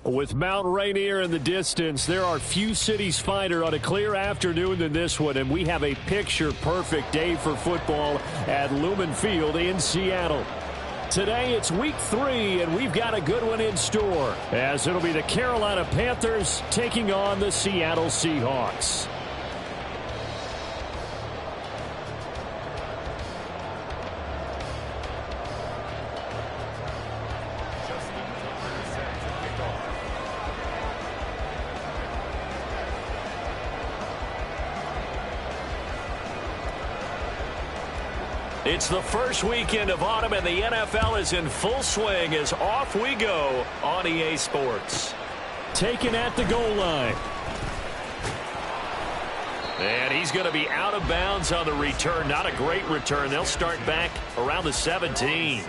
With Mount Rainier in the distance, there are few cities finer on a clear afternoon than this one, and we have a picture-perfect day for football at Lumen Field in Seattle. Today, it's week 3, and we've got a good one in store, as it'll be the Carolina Panthers taking on the Seattle Seahawks. It's the first weekend of autumn, and the NFL is in full swing as off we go on EA Sports. Taken at the goal line. And he's going to be out of bounds on the return. Not a great return. They'll start back around the 17.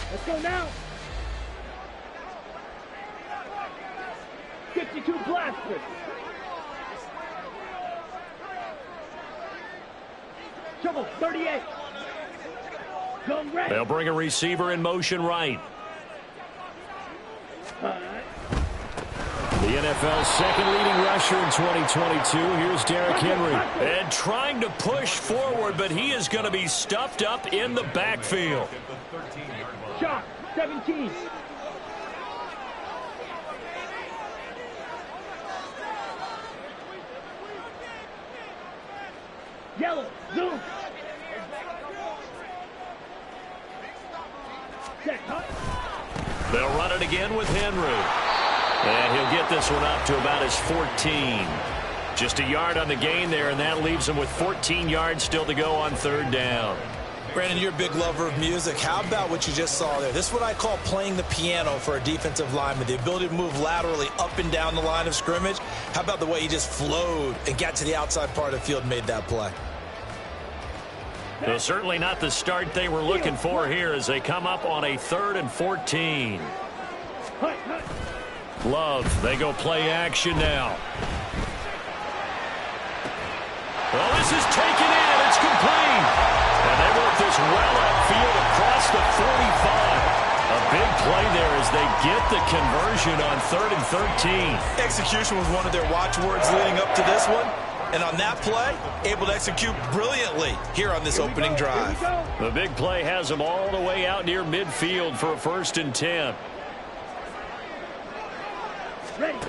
Let's go now. 52 blasters. Trouble 38. Go red. They'll bring a receiver in motion right. The NFL's second leading rusher in 2022. Here's Derrick Henry. And trying to push forward, but he is going to be stuffed up in the backfield. Shot 17. Yellow, zoom. They'll run it again with Henry. And he'll get this one up to about his 14. Just a yard on the gain there, and that leaves him with 14 yards still to go on third down. Brandon, you're a big lover of music. How about what you just saw there? This is what I call playing the piano for a defensive lineman, the ability to move laterally up and down the line of scrimmage. How about the way he just flowed and got to the outside part of the field and made that play? Well, certainly not the start they were looking for here as they come up on a 3rd and 14. Love, they go play action now. Well, this is taken in. It's complete. And they work this well upfield across the 45. A big play there as they get the conversion on 3rd and 13. Execution was one of their watchwords leading up to this one. And on that play, able to execute brilliantly here on this opening drive. The big play has them all the way out near midfield for a 1st and 10. Ready.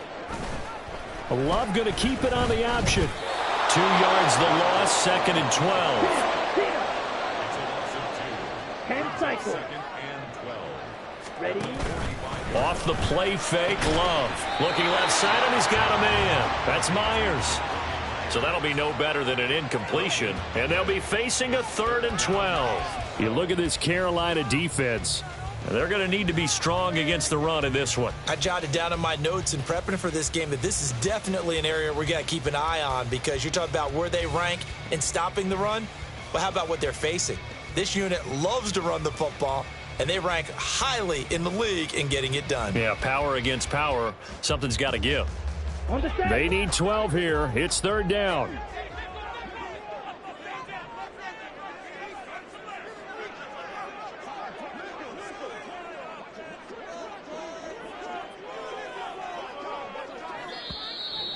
Love going to keep it on the option. 2 yards the loss, 2nd and 12. Hand cycle. Ready. Off the play fake, Love. Looking left side, and he's got a man. That's Myers. So that'll be no better than an incompletion. And they'll be facing a 3rd and 12. You look at this Carolina defense. They're going to need to be strong against the run in this one. I jotted down in my notes in prepping for this game that this is definitely an area we got to keep an eye on, because you're talking about where they rank in stopping the run. Well, how about what they're facing? This unit loves to run the football, and they rank highly in the league in getting it done. Yeah, power against power. Something's got to give. They need 12 here. It's 3rd down.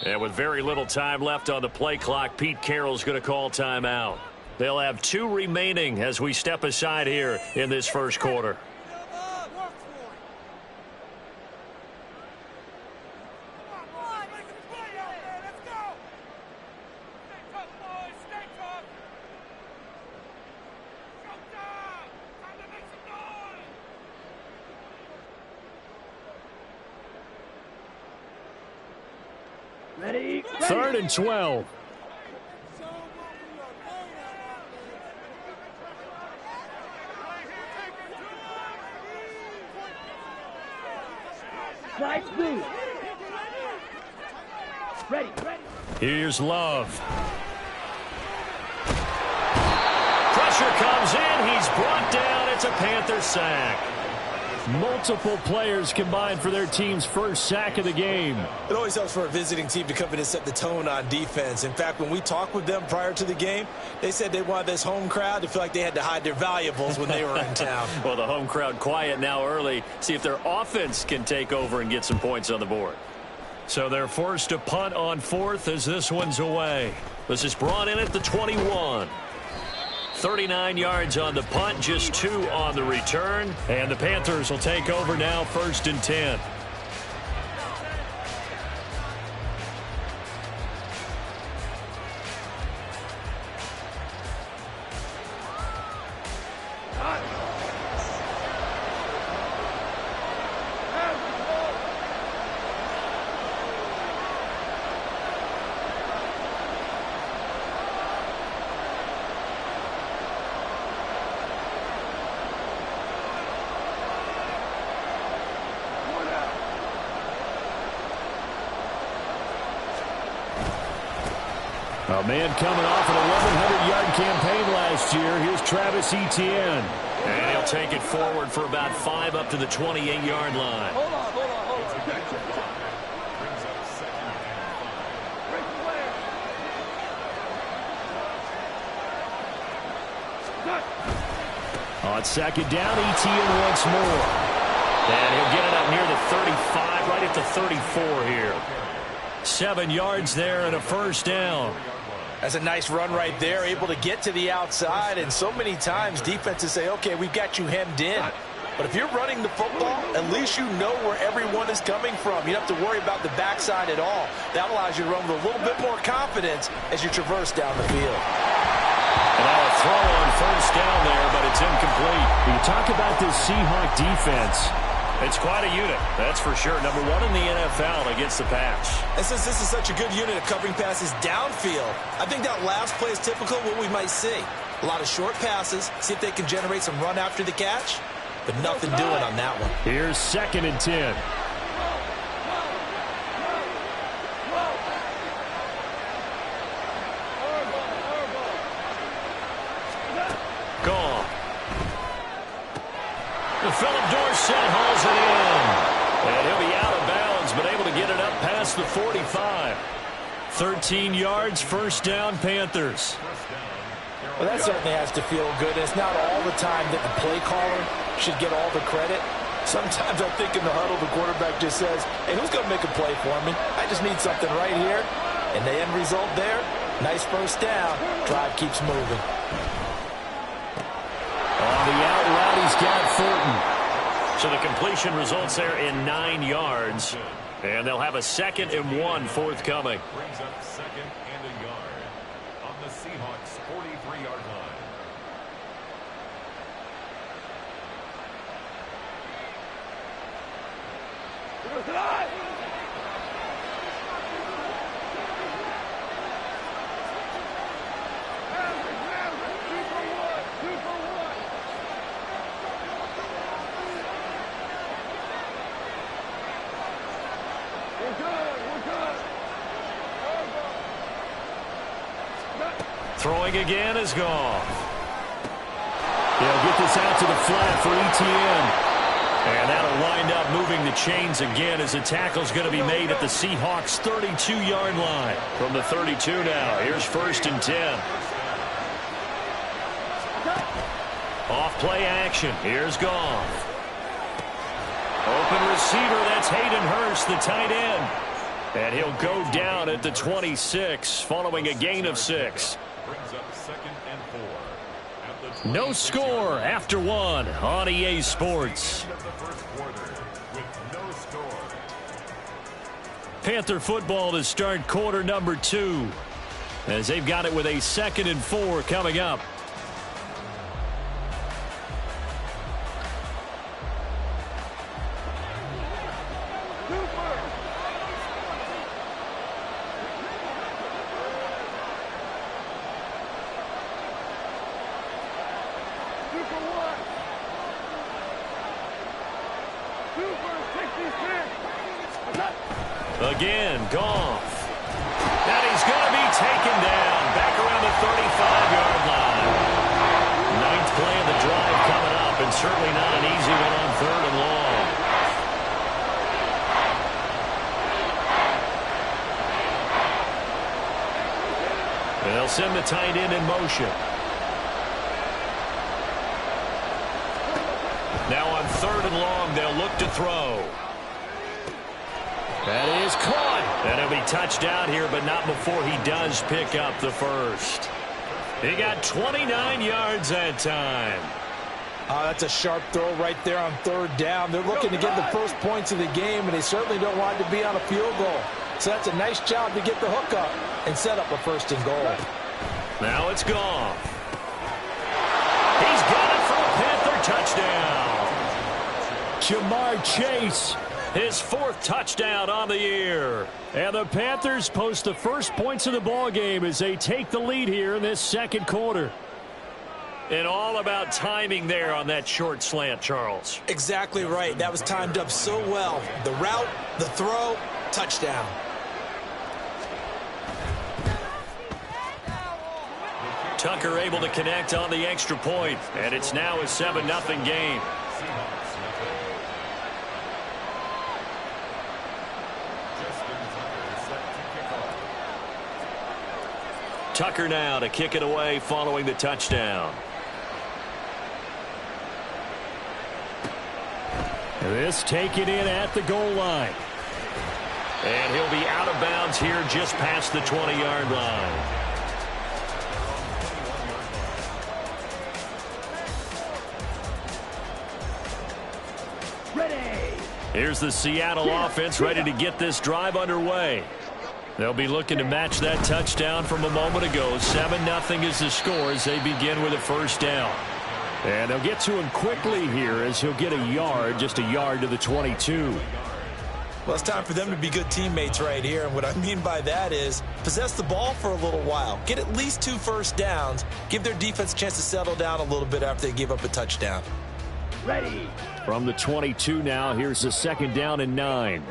And with very little time left on the play clock, Pete Carroll's going to call timeout. They'll have 2 remaining as we step aside here in this first quarter. Ready. 3rd and 12. Slide through. Ready. Here's Love. pressure comes in. He's brought down. It's a Panther sack. Multiple players combined for their team's first sack of the game. It always helps for a visiting team to come in and set the tone on defense. In fact, when we talked with them prior to the game, they said they wanted this home crowd to feel like they had to hide their valuables when they were in town. Well, the home crowd quiet now early. See if their offense can take over and get some points on the board. So they're forced to punt on fourth as this one's away. This is brought in at the 21. 39 yards on the punt, just 2 on the return. And the Panthers will take over now, 1st and 10. A man coming off an 1,100-yard campaign last year. Here's Travis Etienne. And he'll take it forward for about 5 up to the 28-yard line. Hold on. On 2nd down, Etienne once more. And he'll get it up near the 35, right at the 34 here. 7 yards there and a 1st down. That's a nice run right there, able to get to the outside. And so many times defenses say, okay, we've got you hemmed in. But if you're running the football, at least you know where everyone is coming from. You don't have to worry about the backside at all. That allows you to run with a little bit more confidence as you traverse down the field. And now a throw on 1st down there, but it's incomplete. You talk about this Seahawk defense. It's quite a unit, that's for sure. Number 1 in the NFL against the pass. And since this is such a good unit of covering passes downfield, I think that last play is typical of what we might see. A lot of short passes, see if they can generate some run after the catch, but nothing doing on that one. Here's 2nd and 10. Gone. Philip Dorsett hauls it in. And he'll be out of bounds, but able to get it up past the 45. 13 yards, 1st down, Panthers. Well, that certainly has to feel good. It's not all the time that the play caller should get all the credit. Sometimes I think in the huddle, the quarterback just says, hey, who's going to make a play for me? I just need something right here. And the end result there, nice 1st down. Drive keeps moving. On the out route, he's got Thornton. So the completion results there in 9 yards. And they'll have a 2nd and 1 forthcoming. Brings up 2nd and a yard on the Seahawks' 43-yard line. Throwing again is Goff. He'll get this out to the flat for Etienne. And that'll wind up moving the chains again as the tackle's going to be made at the Seahawks' 32-yard line. From the 32 now, here's 1st and 10. Off play action. Here's Goff. Open receiver, that's Hayden Hurst, the tight end. And he'll go down at the 26 following a gain of 6. Brings up 2nd and 4. No score after 1 on EA Sports. Panther football to start quarter number 2 as they've got it with a 2nd and 4 coming up. Again, Goff. And he's going to be taken down back around the 35-yard line. and certainly not an easy one on 3rd and long. They'll send the tight end in motion. Now on 3rd and long, they'll look to throw. That is caught. And it'll be touchdown here, but not before he does pick up the first. He got 29 yards that time. That's a sharp throw right there on 3rd down. They're looking to get the first points of the game, and they certainly don't want it to be on a field goal. So that's a nice job to get the hook up and set up a 1st and goal. Now it's gone. He's got it for a Panther touchdown. Jamar Chase, his 4th touchdown on the year. And the Panthers post the first points of the ball game as they take the lead here in this 2nd quarter. And all about timing there on that short slant, Charles. Exactly right. That was timed up so well. The route, the throw, touchdown. Tucker able to connect on the extra point, and it's now a 7-0 game. Tucker now to kick it away following the touchdown. This taken in at the goal line. And he'll be out of bounds here just past the 20-yard line. Here's the Seattle offense ready to get this drive underway. They'll be looking to match that touchdown from a moment ago. 7-0 is the score as they begin with a 1st down. And they'll get to him quickly here as he'll get a yard, just a yard to the 22. Well, it's time for them to be good teammates right here. And what I mean by that is possess the ball for a little while. Get at least 2 first downs. Give their defense a chance to settle down a little bit after they give up a touchdown. Ready. From the 22 now, here's the 2nd down and 9.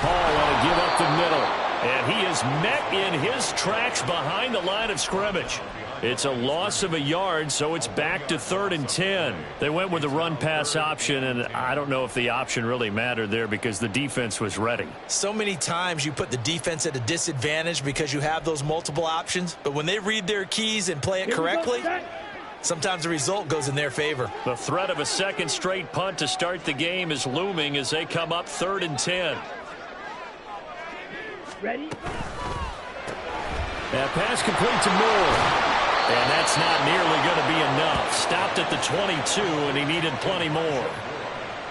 Hall on to give up the middle. And he is met in his tracks behind the line of scrimmage. It's a loss of a yard, so it's back to 3rd and 10. They went with the run-pass option, and I don't know if the option really mattered there because the defense was ready. So many times you put the defense at a disadvantage because you have those multiple options, but when they read their keys and play it correctly, sometimes the result goes in their favor. The threat of a 2nd straight punt to start the game is looming as they come up 3rd and 10. Ready. That pass complete to Moore. And that's not nearly going to be enough. Stopped at the 22, and he needed plenty more.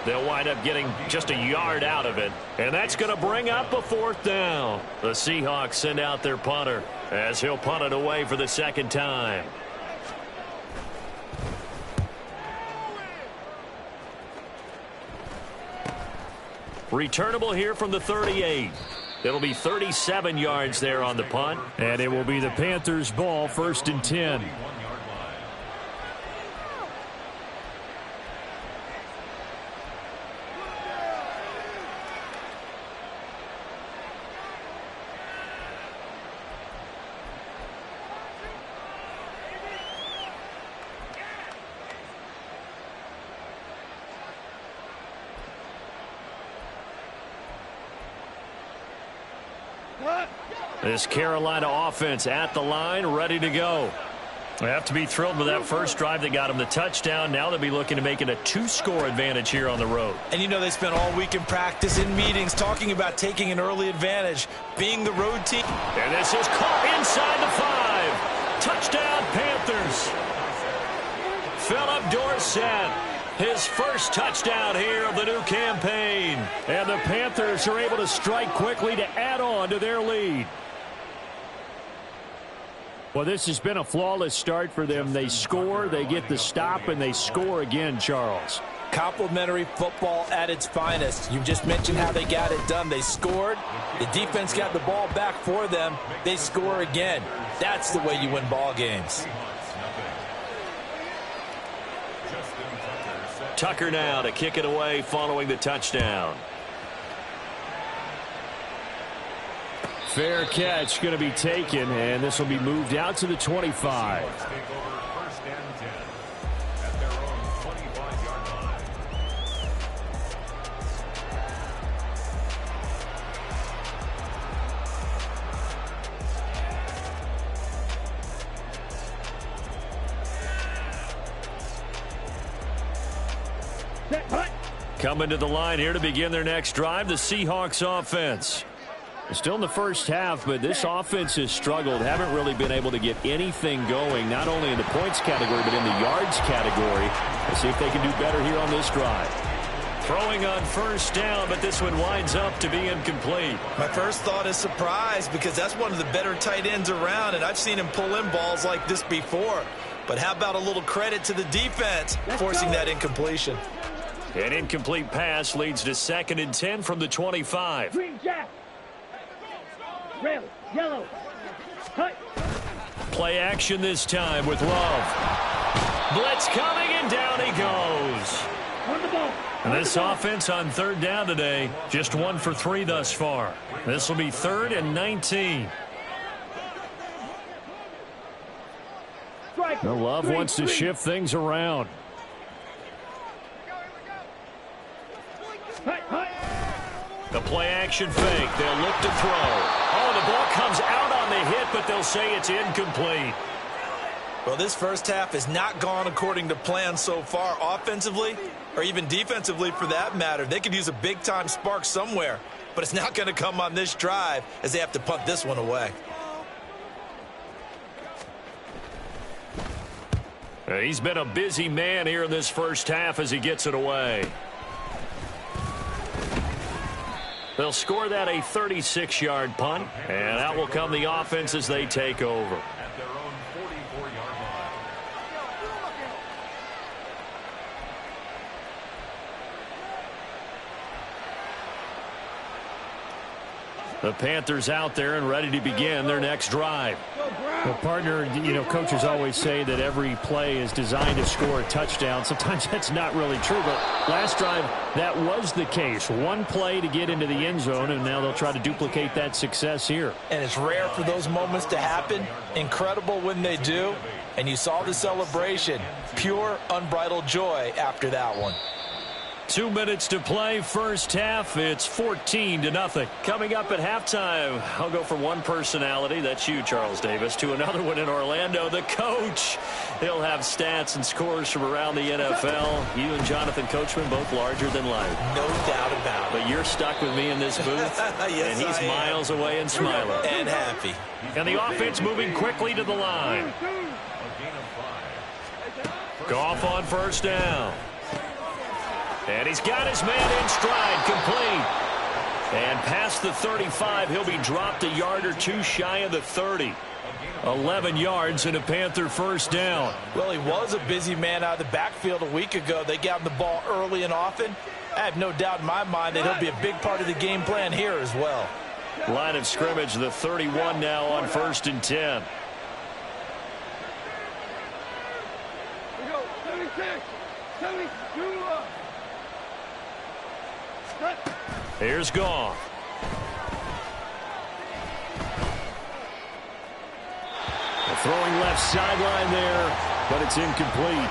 They'll wind up getting just a yard out of it. And that's going to bring up a 4th down. The Seahawks send out their punter as he'll punt it away for the 2nd time. Returnable here from the 38. It'll be 37 yards there on the punt. And it will be the Panthers' ball, 1st and 10. This Carolina offense at the line, ready to go. They have to be thrilled with that first drive that got them the touchdown. Now they'll be looking to make it a 2-score advantage here on the road. And you know they spent all week in practice, in meetings, talking about taking an early advantage, being the road team. And this is caught inside the 5. Touchdown, Panthers. Philip Dorsett. His first touchdown here of the new campaign. And the Panthers are able to strike quickly to add on to their lead. Well, this has been a flawless start for them. They score, they get the stop, and they score again, Charles. Complimentary football at its finest. You just mentioned how they got it done. They scored. The defense got the ball back for them. They score again. That's the way you win ball games. Tucker now to kick it away following the touchdown. Fair catch going to be taken, and this will be moved out to the 25. and 10 at their own 25-yard line. Set, punt. Coming to the line here to begin their next drive, the Seahawks offense. Still in the first half, but this offense has struggled. Haven't really been able to get anything going, not only in the points category, but in the yards category. Let's see if they can do better here on this drive. Throwing on first down, but this one winds up to be incomplete. My first thought is surprise, because that's one of the better tight ends around, and I've seen him pull in balls like this before. But how about a little credit to the defense forcing that incompletion? An incomplete pass leads to 2nd and 10 from the 25. Green jack. Red, yellow. Cut. Play action this time with Love. Blitz coming, and down he goes. On the ball. And this offense on 3rd down today, just 1 for 3 thus far. This will be 3rd and 19. Strike. Now Love wants to shift things around. Hut, hut. The play action fake. They'll look to throw. Oh, the ball comes out on the hit, but they'll say it's incomplete. Well, this first half has not gone according to plan so far offensively or even defensively for that matter. They could use a big-time spark somewhere, but it's not going to come on this drive as they have to punt this one away. He's been a busy man here in this first half as he gets it away. They'll score that a 36-yard punt, and out will come the offense as they take over. At their own 44-yard line. The Panthers out there and ready to begin their next drive. Well, partner, you know, coaches always say that every play is designed to score a touchdown. Sometimes that's not really true, but last drive, that was the case. One play to get into the end zone, and now they'll try to duplicate that success here. And it's rare for those moments to happen. Incredible when they do. And you saw the celebration. Pure, unbridled joy after that one. 2 minutes to play, first half. It's 14-0. Coming up at halftime, I'll go from one personality, that's you, Charles Davis, to another one in Orlando, the coach. He'll have stats and scores from around the NFL. You and Jonathan Coachman both larger than life. No doubt about it. But you're stuck with me in this booth, Yes, and he's miles away and smiling. And happy. And the offense moving quickly to the line. Goff on first down. And he's got his man in stride, complete. And past the 35, he'll be dropped a yard or two shy of the 30. 11 yards and a Panther first down. Well, he was a busy man out of the backfield a week ago. They got him the ball early and often. I have no doubt in my mind that he'll be a big part of the game plan here as well. Line of scrimmage, the 31 now on 1st and 10. We go. 76. 72. Here's Goff. Throwing left sideline there, but it's incomplete.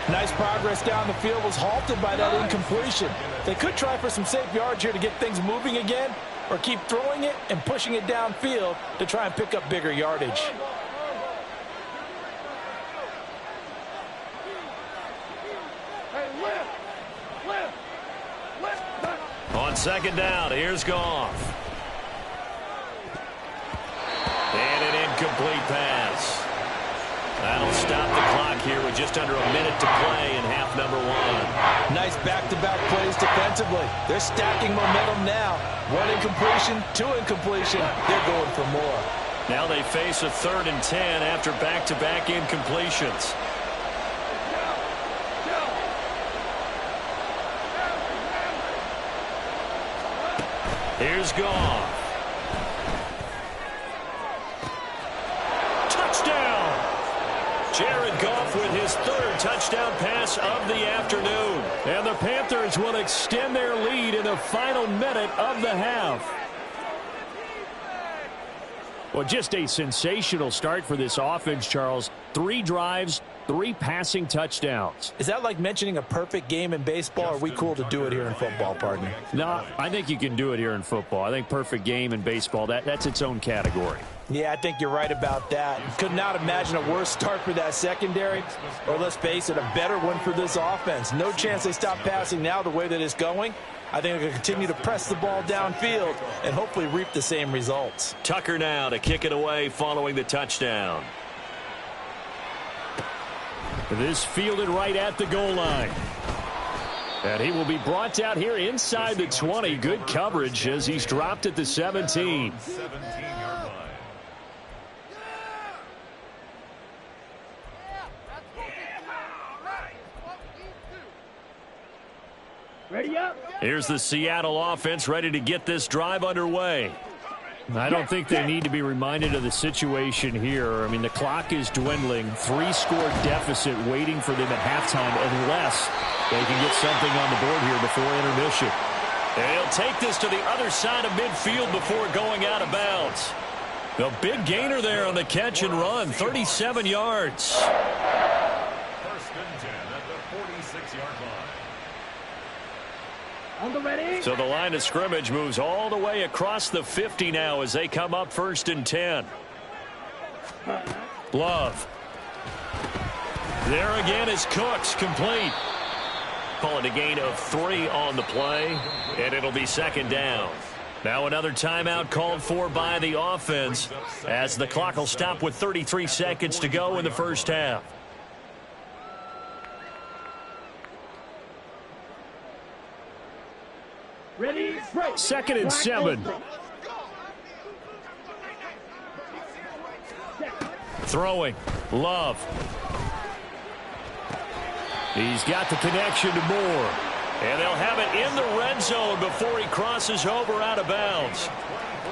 Nice progress down the field was halted by that incompletion. They could try for some safe yards here to get things moving again, or keep throwing it and pushing it downfield to try and pick up bigger yardage. On 2nd down, here's Goff. And an incomplete pass. That'll stop the clock here with just under a minute to play in half number 1. Nice back-to-back plays defensively. They're stacking momentum now. 1 incompletion, 2 incompletion. They're going for more. Now they face a 3rd and 10 after back-to-back incompletions. Here's Goff. Touchdown! Jared Goff with his 3rd touchdown pass of the afternoon. And the Panthers will extend their lead in the final minute of the half. Well, just a sensational start for this offense, Charles. 3 drives, 3 passing touchdowns. Is that like mentioning a perfect game in baseball, or are we cool to do it here in football, partner? No, I think you can do it here in football. I think perfect game in baseball, that's its own category. Yeah, I think you're right about that. Could not imagine a worse start for that secondary, or let's face it, a better one for this offense. No chance they stop passing now the way that it's going. I think they're going to continue to press the ball downfield and hopefully reap the same results. Tucker now to kick it away following the touchdown. This fielded right at the goal line. And he will be brought down here inside the 20. Good coverage as he's dropped at the 17. 17-yard line. Ready up. Here's the Seattle offense ready to get this drive underway. I don't think they need to be reminded of the situation here. I mean, the clock is dwindling. 3-score deficit waiting for them at halftime unless they can get something on the board here before intermission. And he'll take this to the other side of midfield before going out of bounds. The big gainer there on the catch and run, 37 yards. First and 10 at the 46-yard line. On the ready. So the line of scrimmage moves all the way across the 50 now as they come up first and 10. Love. There again is Cooks, complete. Call it a gain of 3 on the play, and it'll be second down. Now another timeout called for by the offense as the clock will stop with 33 seconds to go in the first half. Ready. Break. Second and 7. Throwing. Love. He's got the connection to Moore. And they'll have it in the red zone before he crosses over out of bounds.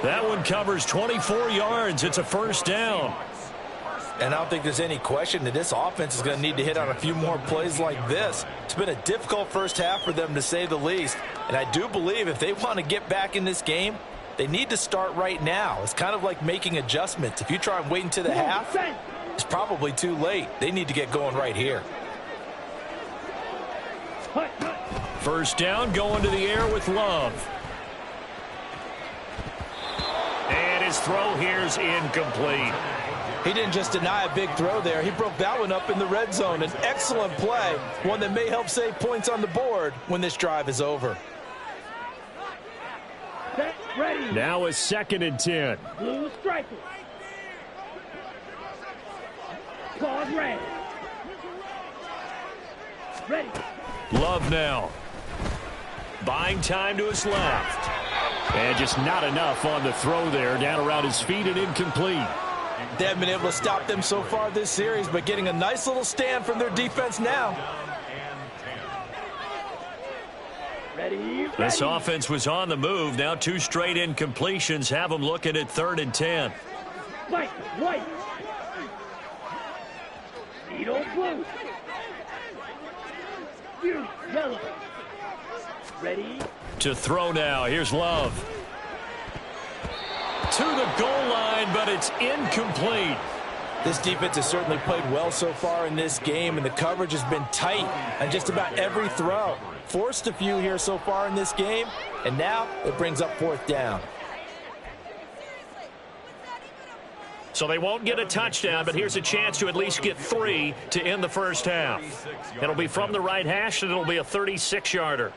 That one covers 24 yards. It's a first down. And I don't think there's any question that this offense is going to need to hit on a few more plays like this. It's been a difficult first half for them, to say the least. And I do believe if they want to get back in this game, they need to start right now. It's kind of like making adjustments. If you try and wait until the half, it's probably too late. They need to get going right here. First down, going to the air with Love. And his throw here's incomplete. He didn't just deny a big throw there. He broke that one up in the red zone. An excellent play, one that may help save points on the board when this drive is over. Set. Ready. Now a second and 10. Blue striker. Claws red. Ready. Love now. Buying time to his left. And just not enough on the throw there. Down around his feet and incomplete. They haven't been able to stop them so far this series, but getting a nice little stand from their defense now. Ready. This offense was on the move. Now 2 straight incompletions have them looking at 3rd and 10. White. White. Needle blue. Blue. Yellow. Ready. To throw now. Here's Love. To the goal line, but it's incomplete. This defense has certainly played well so far in this game, and the coverage has been tight on just about every throw. Forced a few here so far in this game, and now it brings up 4th down. So they won't get a touchdown, but here's a chance to at least get 3 to end the first half. It'll be from the right hash, and it'll be a 36-yarder.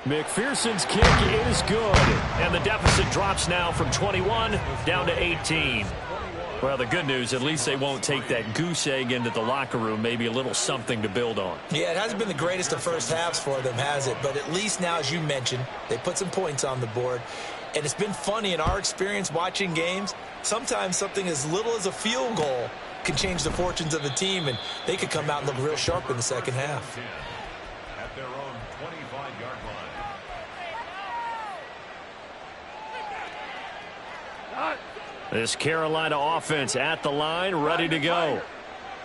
McPherson's kick is good, and the deficit drops now from 21 down to 18. Well, the good news, at least they won't take that goose egg into the locker room, maybe a little something to build on. Yeah, it hasn't been the greatest of first halves for them, has it? But at least now, as you mentioned, they put some points on the board. And it's been funny in our experience watching games. Sometimes something as little as a field goal can change the fortunes of a team, and they could come out and look real sharp in the second half. At their own 25-yard line. This Carolina offense at the line, ready to go.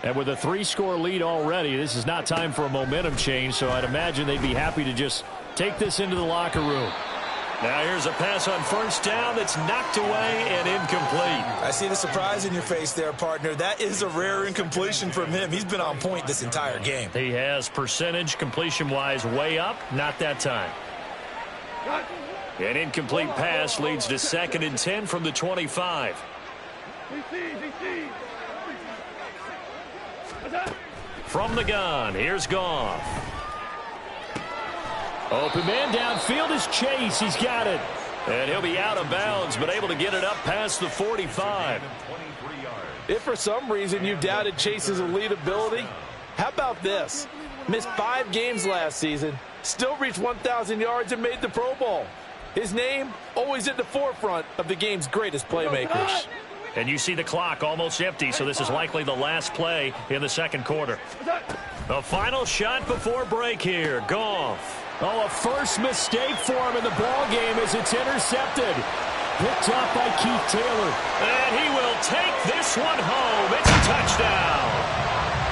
And with a 3-score lead already, this is not time for a momentum change, so I'd imagine they'd be happy to just take this into the locker room. Now here's a pass on first down that's knocked away and incomplete. I see the surprise in your face there, partner. That is a rare incompletion from him. He's been on point this entire game. He has percentage completion-wise way up, not that time. An incomplete pass leads to 2nd and 10 from the 25. From the gun, here's Goff. Open man downfield is Chase. He's got it. And he'll be out of bounds, but able to get it up past the 45. If for some reason you doubted Chase's elite ability, how about this? Missed 5 games last season, still reached 1,000 yards and made the Pro Bowl. His name always at the forefront of the game's greatest playmakers. And you see the clock almost empty, so this is likely the last play in the second quarter. The final shot before break here. Goff. Oh, a first mistake for him in the ball game as it's intercepted. Picked up by Keith Taylor. And he will take this one home. It's a touchdown.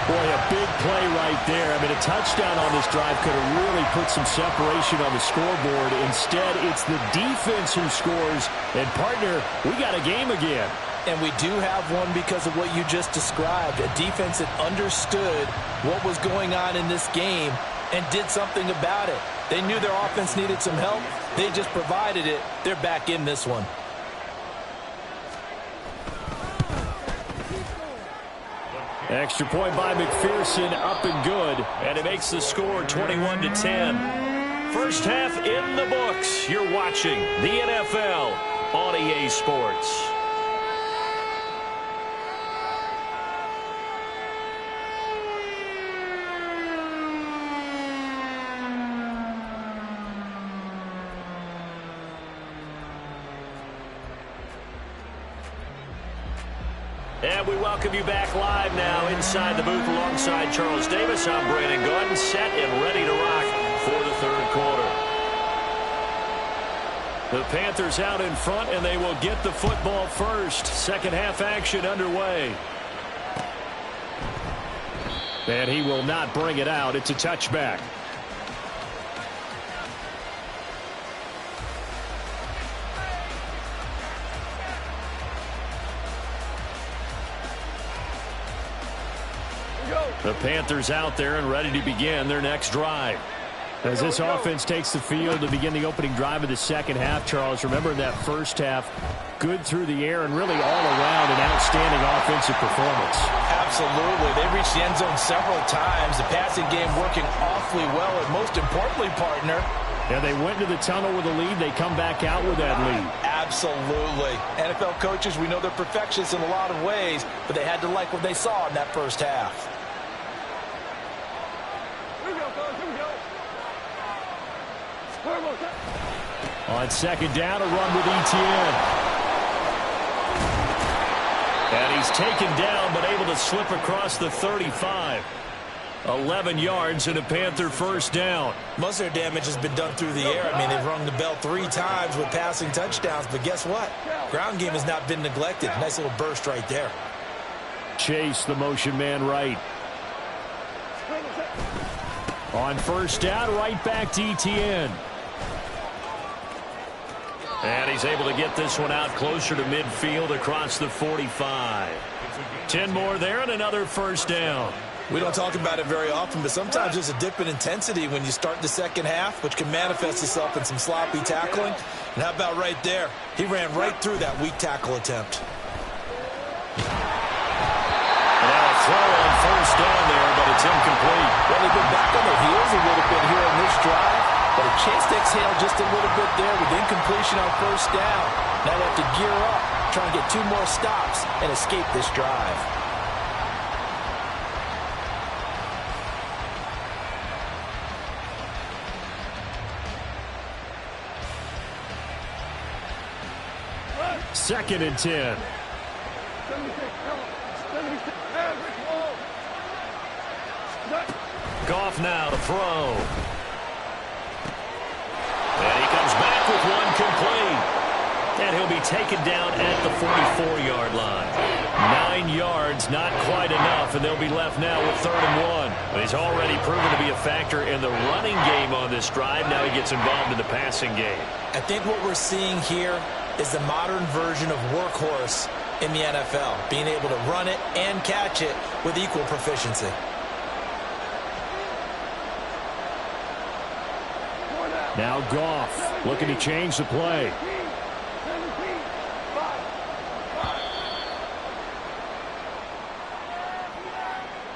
Boy, a big play right there. I mean, a touchdown on this drive could have really put some separation on the scoreboard. Instead, it's the defense who scores. And, partner, we got a game again. And we do have one because of what you just described. A defense that understood what was going on in this game and did something about it. They knew their offense needed some help. They just provided it. They're back in this one. Extra point by McPherson, up and good. And it makes the score 21-10. First half in the books. You're watching the NFL on EA Sports. And we welcome you back live now inside the booth alongside Charles Davis. I'm Brandon Gordon, set and ready to rock for the third quarter. The Panthers out in front, and they will get the football first. Second half action underway. And he will not bring it out. It's a touchback. The Panthers out there and ready to begin their next drive. As this offense takes the field to begin the opening drive of the second half, Charles, remember that first half, good through the air and really all around an outstanding offensive performance. Absolutely. They reached the end zone several times. The passing game working awfully well, and most importantly, partner. Yeah, they went to the tunnel with a lead. They come back out with that lead. Absolutely. NFL coaches, we know they're perfectionists in a lot of ways, but they had to like what they saw in that first half. On second down, a run with Etienne. And he's taken down, but able to slip across the 35. 11 yards and a Panther first down. Most of their damage has been done through the air. I mean, they've rung the bell 3 times with passing touchdowns, but guess what? Ground game has not been neglected. Nice little burst right there. Chase, the motion man right. On first down, right back to Etienne. And he's able to get this one out closer to midfield across the 45. 10 more there and another first down. We don't talk about it very often, but sometimes there's a dip in intensity when you start the second half, which can manifest itself in some sloppy tackling. And how about right there? He ran right through that weak tackle attempt. Now a throw on first down there, but it's incomplete. Well, they've been back on their heels a little bit here in this drive, but a chance to exhale just a little bit there with incompletion on first down. Now they have to gear up, try and get 2 more stops and escape this drive. Second and 10. Goff now to throw. And he comes back with one complete. And he'll be taken down at the 44-yard line. 9 yards, not quite enough, and they'll be left now with 3rd and 1. But he's already proven to be a factor in the running game on this drive. Now he gets involved in the passing game. I think what we're seeing here is the modern version of workhorse in the NFL, being able to run it and catch it with equal proficiency. Now Goff looking to change the play.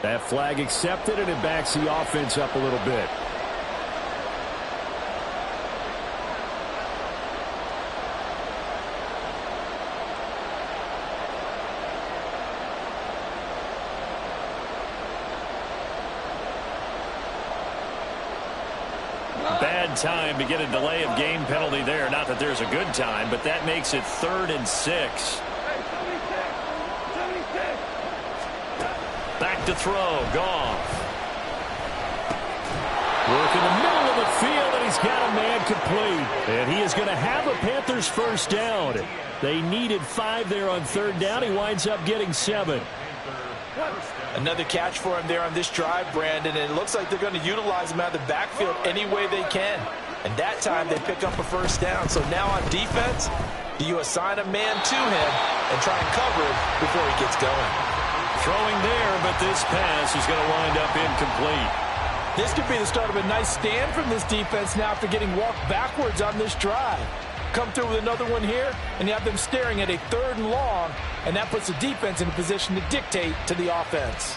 That flag accepted, and it backs the offense up a little bit. Bad time to get a delay of game penalty there. Not that there's a good time, but that makes it 3rd and 6. Back to throw. Goff. Work in the middle of the field, and he's got a man complete. And he is going to have a Panthers first down. They needed 5 there on 3rd down. He winds up getting 7. Another catch for him there on this drive, Brandon, and it looks like they're going to utilize him out of the backfield any way they can. And that time they pick up a first down. So now on defense, do you assign a man to him and try and cover it before he gets going? Throwing there, but this pass is going to wind up incomplete. This could be the start of a nice stand from this defense now after getting walked backwards on this drive. Come through with another one here, and you have them staring at a 3rd and long, and that puts the defense in a position to dictate to the offense.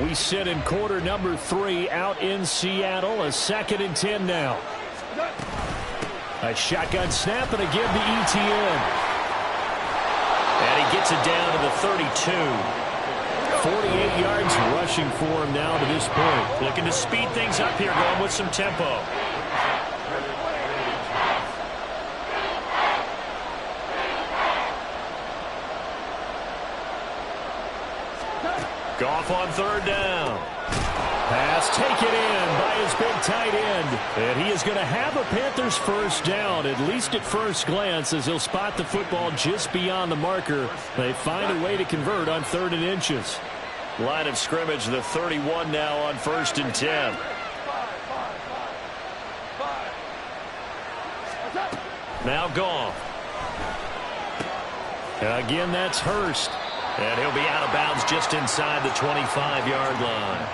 We sit in quarter number 3 out in Seattle. A 2nd and 10 now. A shotgun snap and a give to ETN. And he gets it down to the 32. 48 yards rushing for him now to this point. Looking to speed things up here, going with some tempo. Goff on 3rd down. Pass taken in by his big tight end. And he is going to have a Panthers first down, at least at first glance, as he'll spot the football just beyond the marker. They find a way to convert on 3rd and inches. Line of scrimmage, the 31 now on 1st and 10. Now Goff. And again, that's Hurst. And he'll be out of bounds just inside the 25-yard line.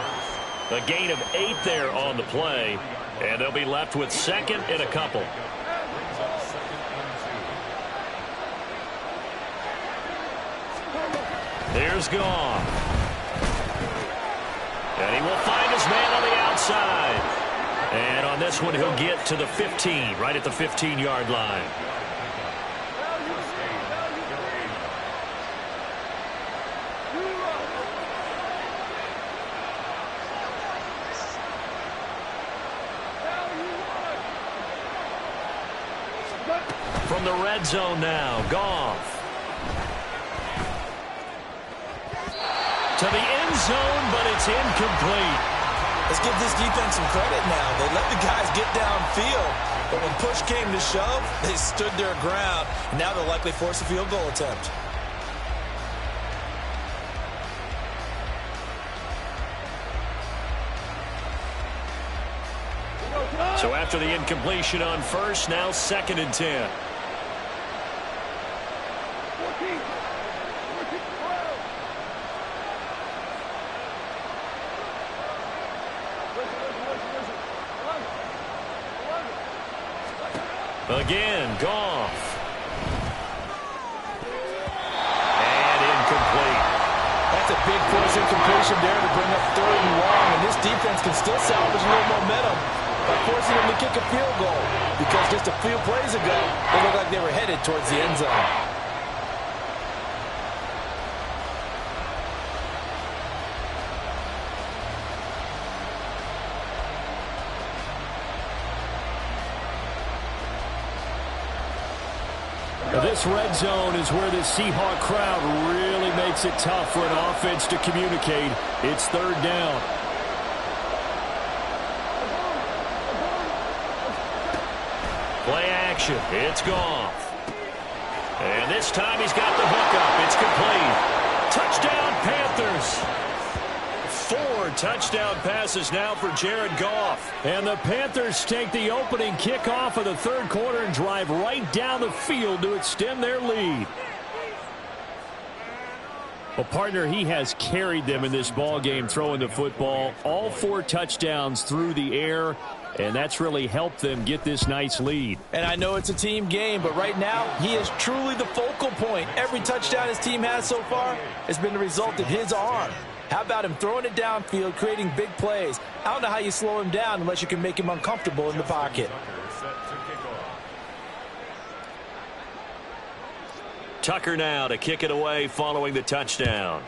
A gain of 8 there on the play, and they'll be left with 2nd and a couple. There's Goff. And he will find his man on the outside. And on this one, he'll get to the 15, right at the 15-yard line. From the red zone now, Goff. To the end zone, but it's incomplete. Let's give this defense some credit now. They let the guys get downfield, but when push came to shove, they stood their ground. Now they'll likely force a field goal attempt. So after the incompletion on 1st, now 2nd and 10. Again, Goff. And incomplete. That's a big force incompletion there to bring up 3rd and long, and this defense can still salvage a little momentum by forcing them to kick a field goal, because just a few plays ago, they looked like they were headed towards the end zone. This red zone is where the Seahawk crowd really makes it tough for an offense to communicate. It's 3rd down. Play action. It's Goff. And this time he's got the hook up. It's complete. Touchdown, Panthers. 4 touchdown passes now for Jared Goff. And the Panthers take the opening kickoff of the third quarter and drive right down the field to extend their lead. Well, partner, he has carried them in this ball game throwing the football. All 4 touchdowns through the air, and that's really helped them get this nice lead. And I know it's a team game, but right now he is truly the focal point. Every touchdown his team has so far has been the result of his arm. How about him throwing it downfield, creating big plays? I don't know how you slow him down unless you can make him uncomfortable in the pocket. Tucker now to kick it away following the touchdown.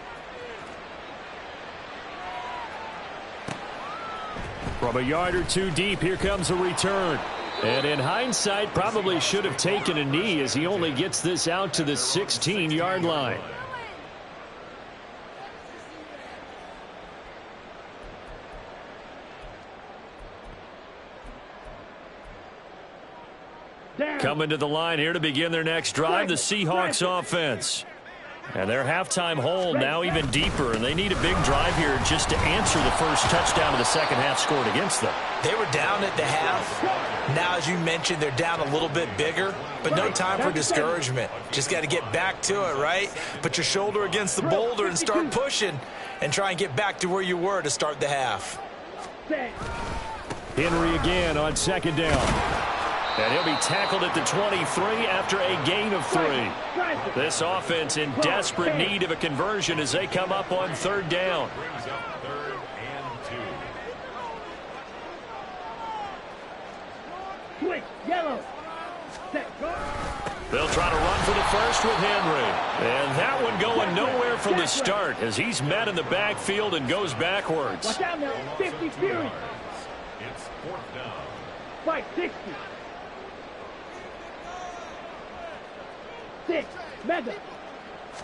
From a yard or 2 deep, here comes a return. And in hindsight, probably should have taken a knee as he only gets this out to the 16-yard line. Coming to the line here to begin their next drive, the Seahawks offense. And their halftime hole now even deeper, and they need a big drive here just to answer the first touchdown of the second half scored against them. They were down at the half. Now, as you mentioned, they're down a little bit bigger, but no time for discouragement. Just got to get back to it, right? Put your shoulder against the boulder and start pushing and try and get back to where you were to start the half. Henry again on second down. And he'll be tackled at the 23 after a gain of 3. This offense in desperate need of a conversion as they come up on third down. Switch, yellow. They'll try to run for the first with Henry. And that one going nowhere from the start as he's met in the backfield and goes backwards. Watch out now, 50 Fury. It's 4th down. Fight 60. 6, Mega.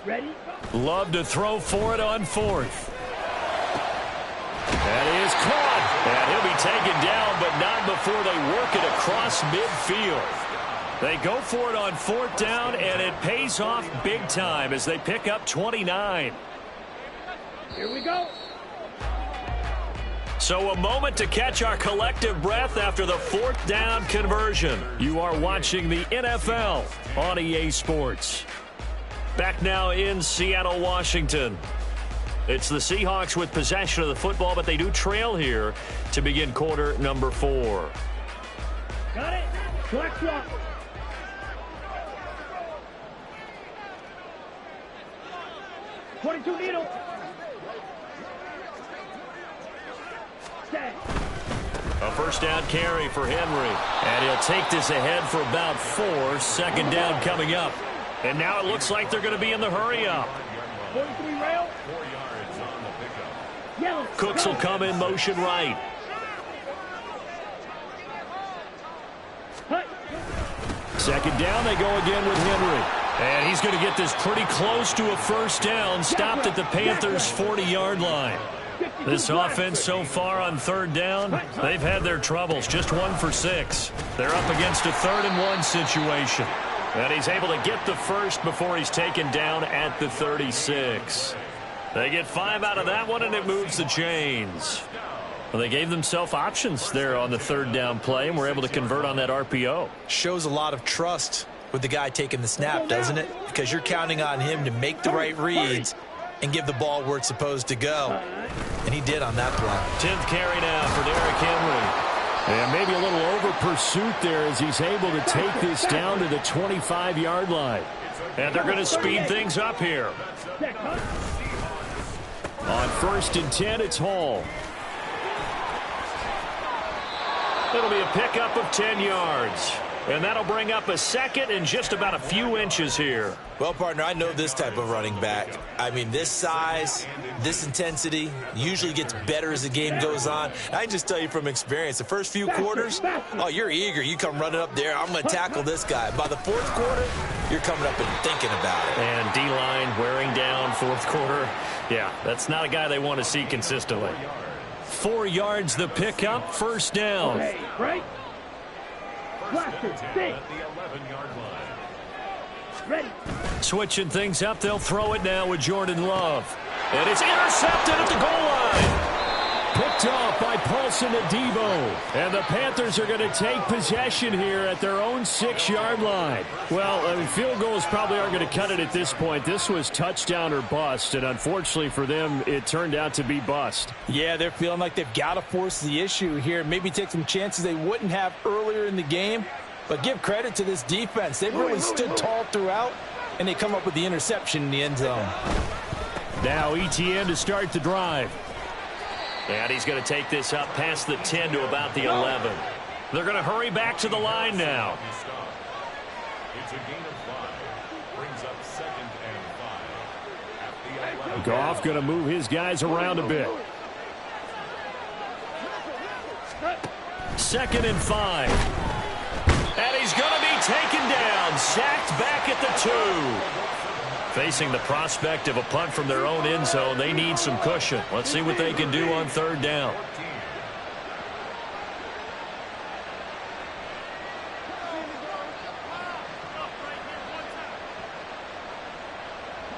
Ready? Love to throw for it on 4th. That is caught. And he'll be taken down, but not before they work it across midfield. They go for it on 4th down, and it pays off big time as they pick up 29. Here we go. So a moment to catch our collective breath after the 4th down conversion. You are watching the NFL on EA Sports. Back now in Seattle, Washington. It's the Seahawks with possession of the football, but they do trail here to begin quarter number 4. Got it. Black drop. .22 needle. A first down carry for Henry. And he'll take this ahead for about 4. Second down coming up. And now it looks like they're going to be in the hurry up. 43 rail. 4 yards on the pickup. Yellow. Cooks will come in motion right. Hut. Second down, they go again with Henry. And he's going to get this pretty close to a first down. Stopped at the Panthers' 40-yard line. This offense so far on third down, they've had their troubles. Just 1 for 6. They're up against a 3rd and 1 situation. And he's able to get the first before he's taken down at the 36. They get 5 out of that one, and it moves the chains. Well, they gave themselves options there on the third down play, and were able to convert on that RPO. Shows a lot of trust with the guy taking the snap, doesn't it? Because you're counting on him to make the right reads and give the ball where it's supposed to go. And he did on that play. 10th carry now for Derrick Henry. And maybe a little over pursuit there as he's able to take this down to the 25-yard line. And they're going to speed things up here. On 1st and 10, it's Hall. It'll be a pickup of 10 yards. And that'll bring up a second and just about a few inches here. Well, partner, I know this type of running back. I mean, this size, this intensity usually gets better as the game goes on. I can just tell you from experience, the first few quarters, oh, you're eager. You come running up there, I'm going to tackle this guy. By the 4th quarter, you're coming up and thinking about it. And D-line wearing down 4th quarter. Yeah, that's not a guy they want to see consistently. 4 yards the pickup, first down. Okay, right. Blaster, and 10 stay. at the 11-yard line. Ready. Switching things up, they'll throw it now with Jordan Love. And it's intercepted at the goal line. Picked off by Paulson Adebo. And the Panthers are going to take possession here at their own 6-yard line. Well, I mean, field goals probably aren't going to cut it at this point. This was touchdown or bust, and unfortunately for them, it turned out to be bust. Yeah, they're feeling like they've got to force the issue here. Maybe take some chances they wouldn't have earlier in the game. But give credit to this defense. They've really stood tall throughout, and they come up with the interception in the end zone. Now ETN to start the drive. And he's going to take this up past the 10 to about the 11. They're going to hurry back to the line now. It's a gain of 5. Brings up 2nd and 5. At the 11. Goff going to move his guys around a bit. 2nd and 5. And he's going to be taken down. Sacked back at the 2. Facing the prospect of a punt from their own end zone, they need some cushion. Let's see what they can do on 3rd down.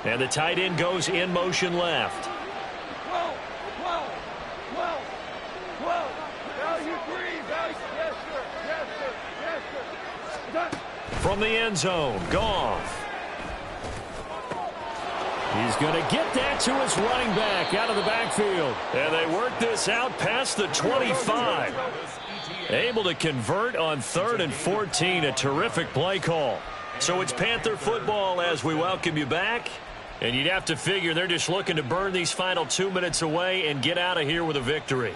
And the tight end goes in motion left. From the end zone, Goff. He's going to get that to his running back out of the backfield. And they work this out past the 25. Able to convert on 3rd and 14. A terrific play call. So it's Panther football as we welcome you back. And you'd have to figure they're just looking to burn these final 2 minutes away and get out of here with a victory.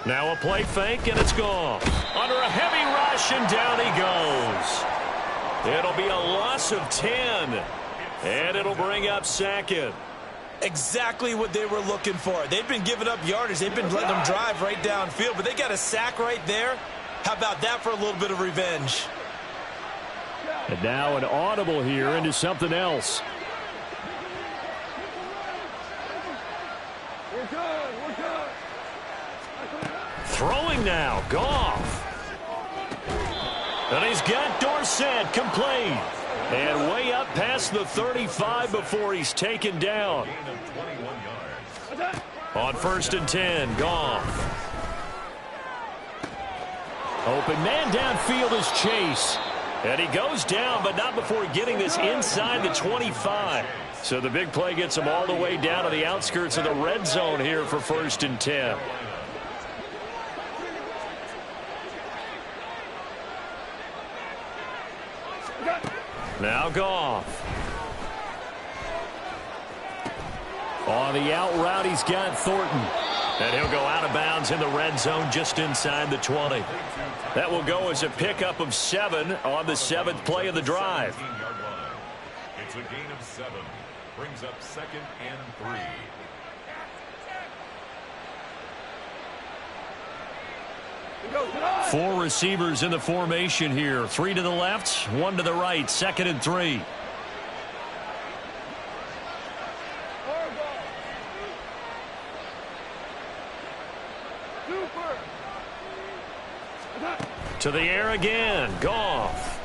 Now a play fake, and it's gone. Under a heavy rush, and down he goes. It'll be a loss of 10, and it'll bring up 2nd. Exactly what they were looking for. They've been giving up yardage. They've been letting them drive right downfield, but they got a sack right there. How about that for a little bit of revenge? And now an audible here into something else. Throwing now, Goff. And he's got Dorsett complete. And way up past the 35 before he's taken down. On 1st and 10, Goff. Open man downfield is Chase. And he goes down, but not before getting this inside the 25. So the big play gets him all the way down to the outskirts of the red zone here for 1st and 10. Now Goff. On the out route, he's got Thornton. And he'll go out of bounds in the red zone just inside the 20. That will go as a pickup of 7 on the 7th play of the drive. It's a gain of 7. Brings up 2nd and 3. Four receivers in the formation here. 3 to the left, 1 to the right. 2nd and 3. To the air again. Goff.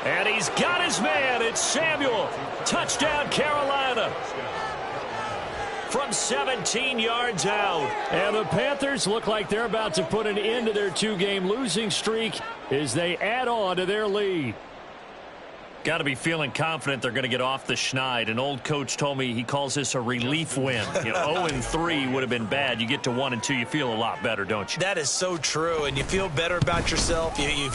And he's got his man. It's Samuel. Touchdown, Carolina. From 17 yards out. And the Panthers look like they're about to put an end to their 2-game losing streak as they add on to their lead. Got to be feeling confident they're going to get off the schneid. An old coach told me he calls this a relief win. 0-3 would have been bad. You get to 1-2, you feel a lot better, don't you? That is so true, and you feel better about yourself. You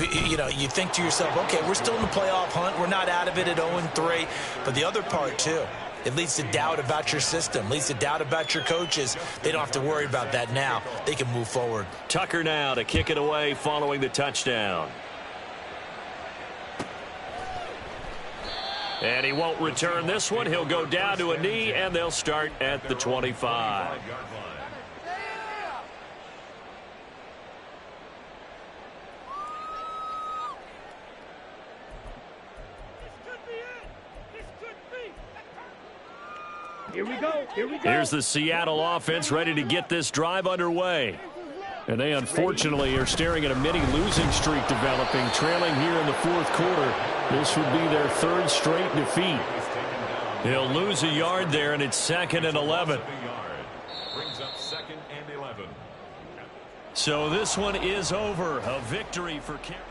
think to yourself, okay, we're still in the playoff hunt. We're not out of it at 0-3. But the other part, too, it leads to doubt about your system, leads to doubt about your coaches. They don't have to worry about that now. They can move forward. Tucker now to kick it away following the touchdown. And he won't return this one. He'll go down to a knee, and they'll start at the 25. Here we go. Here we go. Here's the Seattle offense ready to get this drive underway. And they unfortunately are staring at a mini losing streak developing, trailing here in the fourth quarter. This would be their third straight defeat. He'll lose a yard there, and it's 2nd and 11. Brings up 2nd and 11. So this one is over. A victory for Carolina.